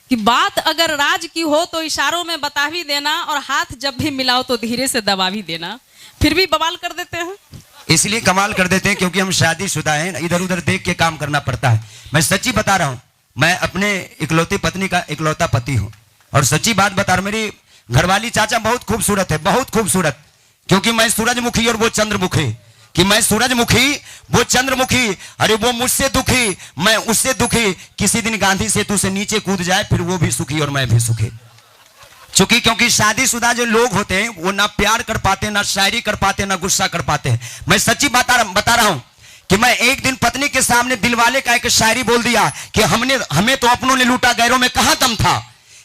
कि बात अगर राज की हो तो इशारों में बता भी देना, और हाथ जब भी मिलाओ तो धीरे से दबा भी देना, फिर भी बवाल कर देते हैं। इसलिए कमाल कर देते हैं क्योंकि हम शादीशुदा हैं, इधर उधर देख के काम करना पड़ता है। मैं सच्ची बता रहा हूँ, मैं अपने इकलौती पत्नी का इकलौता पति हूँ, और सच्ची बात बता रहा हूँ, मेरी घरवाली चाचा बहुत खूबसूरत है, बहुत खूबसूरत। क्योंकि मैं सूरजमुखी और वो चंद्रमुखी, कि मैं सूरजमुखी वो चंद्रमुखी, अरे वो मुझसे दुखी मैं उससे दुखी। किसी दिन गांधी सेतु से नीचे कूद जाए फिर वो भी सुखी और मैं भी सुखी। क्योंकि शादीशुदा जो लोग होते हैं वो ना प्यार कर पाते, ना शायरी कर पाते, ना गुस्सा कर पाते हैं। मैं सच्ची बता रहा हूं कि मैं एक दिन पत्नी के सामने दिलवाले का एक शायरी बोल दिया कि हमें तो अपनों ने लूटा गैरों में कहां दम था,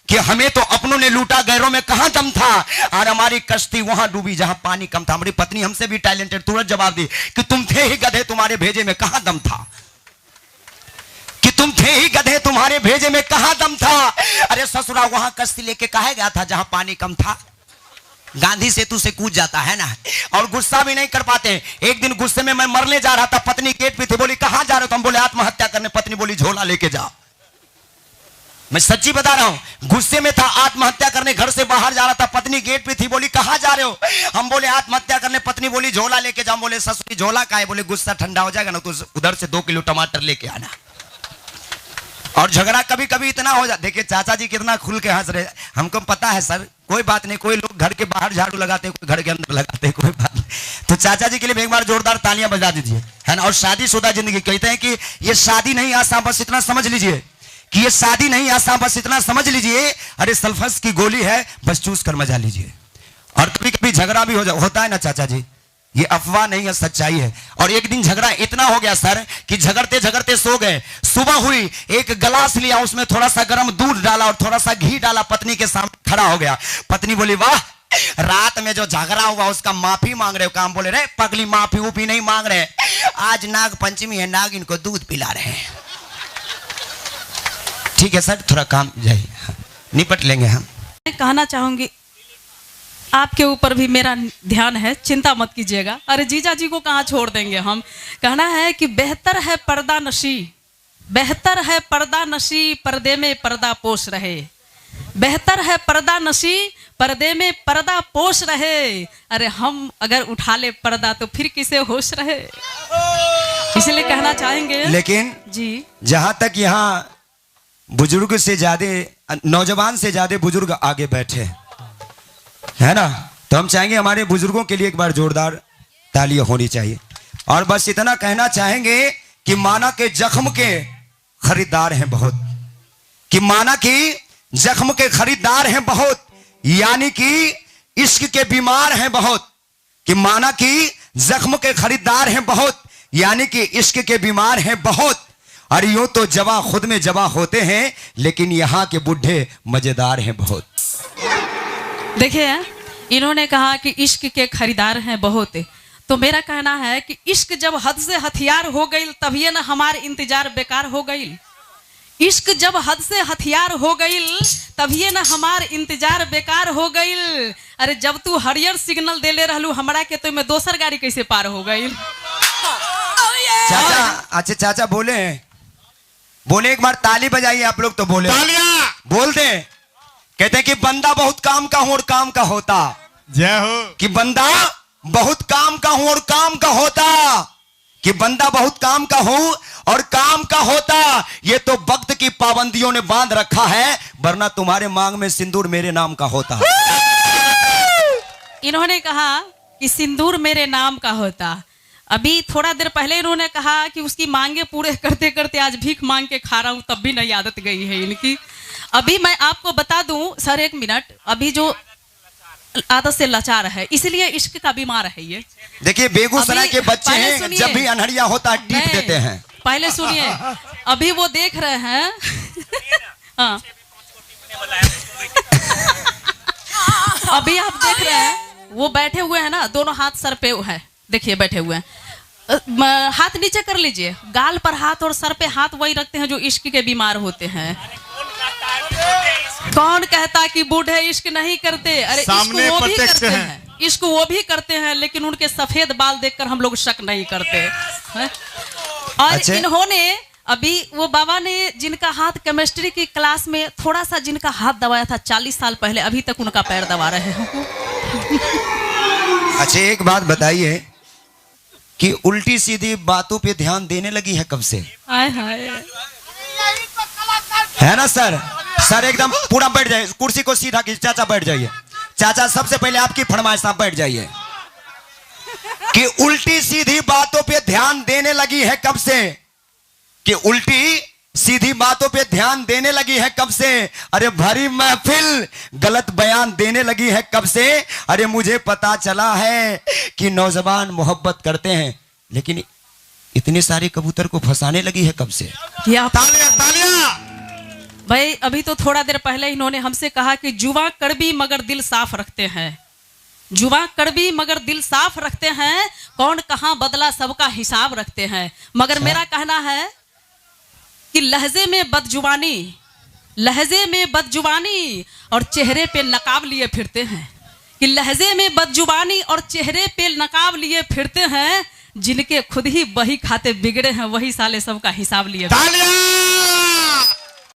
कि हमें तो अपनों ने लूटा गैरों में कहां दम था, और हमारी कश्ती वहां डूबी जहां पानी कम था। हमारी पत्नी हमसे भी टैलेंटेड तुरंत जवाब दी कि तुम थे ही गधे, तुम्हारे भेजे में कहां दम था, कि तुम थे ही गधे, तुम्हारे भेजे में कहां दम था। अरे ससुरा वहां कश्ती लेके कहा गया था जहां पानी कम था, गांधी सेतु से कूद जाता है ना, और गुस्सा भी नहीं कर पाते। एक दिन गुस्से में मैं मरने जा रहा था, पत्नी गेट पे थी, बोली कहां जा रहे हो? हम बोले आत्महत्या करने। पत्नी बोली झोला लेके जाओ। मैं सच्ची बता रहा हूं, गुस्से में था, आत्महत्या करने, घर से बाहर जा रहा था, पत्नी गेट पे थी, बोली कहां जा रहे हो? हम बोले आत्महत्या करने। पत्नी बोली झोला लेके जाओ। बोले ससुरी झोला का है? बोले गुस्सा ठंडा हो जाएगा ना तो उधर से 2 किलो टमाटर लेके आना। और झगड़ा कभी कभी इतना हो जाता, देखिए चाचा जी कितना खुल के हंस रहे, हमको पता है सर, कोई बात नहीं। कोई लोग घर के बाहर झाड़ू लगाते हैं, कोई घर के अंदर लगाते हैं, कोई बात नहीं। तो चाचा जी के लिए एक बार जोरदार तालियां बजा दीजिए, है ना। और शादीशुदा जिंदगी, कहते हैं कि ये शादी नहीं आसान, बस इतना समझ लीजिए कि ये शादी नहीं आसान, बस इतना समझ लीजिए। अरे सल्फस की गोली है, बस चूस कर मजा लीजिए। और कभी कभी झगड़ा भी होता है ना चाचा जी, ये अफवाह नहीं है, सच्चाई है। और एक दिन झगड़ा इतना हो गया सर कि झगड़ते झगड़ते सो गए। सुबह हुई, एक गिलास लिया, उसमें थोड़ा सा गर्म दूध डाला और थोड़ा सा घी डाला, पत्नी के सामने खड़ा हो गया। पत्नी बोली वाह, रात में जो झगड़ा हुआ उसका माफी मांग रहे हो? काम बोले रे पगली, माफी ऊपी नहीं मांग रहे, आज नाग पंचमी है, नाग इनको दूध पिला रहे हैं। ठीक है सर, थोड़ा काम जाइए, निपट लेंगे हम। मैं कहना चाहूंगी, आपके ऊपर भी मेरा ध्यान है, चिंता मत कीजिएगा। अरे जीजा जी को कहाँ छोड़ देंगे हम। कहना है कि बेहतर है पर्दा नशी, बेहतर है पर्दा नशी, पर्दे में पर्दा पोष रहे। बेहतर है पर्दा नशी, पर्दे में पर्दा पोष रहे। अरे हम अगर उठा ले पर्दा तो फिर किसे होश रहे, इसलिए कहना चाहेंगे। लेकिन जी, जहां तक यहाँ बुजुर्ग से ज्यादा, नौजवान से ज्यादा बुजुर्ग आगे बैठे है ना, तो हम चाहेंगे हमारे बुजुर्गों के लिए एक बार जोरदार तालियां होनी चाहिए। और बस इतना कहना चाहेंगे कि माना के जख्म के खरीदार हैं बहुत, कि माना कि जख्म के खरीदार हैं बहुत, यानी कि इश्क के बीमार हैं बहुत, कि माना कि जख्म के खरीदार हैं बहुत, यानी कि इश्क के बीमार हैं बहुत। और यूं तो जवा खुद में जवा होते हैं, लेकिन यहाँ के बुढ़े मजेदार हैं बहुत। देखिए इन्होंने कहा कि इश्क के खरीदार हैं बहुत, तो मेरा कहना है कि इश्क जब हद से हथियार हो गई तभी ना हमारे इंतजार बेकार हो गई। इश्क जब हद से हथियार हो गई तभी ना हमार इंतजार बेकार हो गई। अरे जब तू हरियर सिग्नल दे ले रहलू हमरा के, तो मैं दोसर गाड़ी कैसे पार हो गई। चाचा, अच्छा चाचा बोले एक बार ताली बजाइए आप लोग, तो बोले बोल दे। कहते हैं कि बंदा बहुत काम का हूं और काम का होता। जय हो। कि बंदा बहुत काम का हूं और काम का होता, कि बंदा बहुत काम का हूं और काम का होता। ये तो वक्त की पाबंदियों ने बांध रखा है, वरना तुम्हारे मांग में सिंदूर मेरे नाम का होता। इन्होंने कहा कि सिंदूर मेरे नाम का होता। अभी थोड़ा देर पहले इन्होंने कहा कि उसकी मांगे पूरे करते करते आज भीख मांग के खा रहा हूं, तब भी नहीं आदत गई है इनकी। अभी मैं आपको बता दूं सर, एक मिनट, अभी जो आदत से लाचार है इसलिए इश्क का बीमार है ये। देखिए बेगूसराय के बच्चे हैं, जब भी अनहरिया होता है टीप देते हैं। पहले सुनिए, अभी वो देख रहे हैं हाँ। अभी आप देख रहे हैं वो बैठे हुए हैं ना, दोनों हाथ सर पे है, देखिए बैठे हुए हैं। हाथ नीचे कर लीजिए, गाल पर हाथ और सर पे हाथ वही रखते हैं जो इश्क के बीमार होते हैं। कौन कहता कि बूढ़े इश्क नहीं करते? अरे इश्क वो भी करते हैं, इश्क वो भी करते हैं, लेकिन उनके सफेद बाल देखकर हम लोग शक नहीं करते हैं। और इन्होंने अभी वो बाबा ने जिनका हाथ केमिस्ट्री की क्लास में थोड़ा सा जिनका हाथ दबाया था 40 साल पहले, अभी तक उनका पैर दबा रहे हैं। अच्छा एक बात बताइए कि उल्टी सीधी बातों पे ध्यान देने लगी है कब से? हाय हाय, है ना सर? सर एकदम पूरा बैठ जाइए, कुर्सी को सीधा कीजिए। चाचा बैठ जाइए। चाचा सबसे पहले आपकी फरमाइश, आप बैठ जाइए। कि उल्टी सीधी बातों पे ध्यान देने लगी है कब से? कि उल्टी सीधी बातों पे ध्यान देने लगी है कब से? अरे भरी महफिल गलत बयान देने लगी है कब से? अरे मुझे पता चला है कि नौजवान मोहब्बत करते हैं, लेकिन इतने सारे कबूतर को फंसाने लगी है कब से? तालियां तालियां। भाई अभी तो थोड़ा देर पहले इन्होंने हमसे कहा कि जुआ कड़वी मगर दिल साफ रखते हैं। जुआ कड़वी मगर दिल साफ रखते हैं, कौन कहां बदला सबका हिसाब रखते हैं। मगर मेरा कहना है कि लहजे में बदजुबानी और चेहरे पे नकाब लिए फिरते हैं। कि लहजे में बदजुबानी और चेहरे पे नकाब लिए फिरते हैं, जिनके खुद ही बही खाते बिगड़े हैं वही साले सबका हिसाब लिए।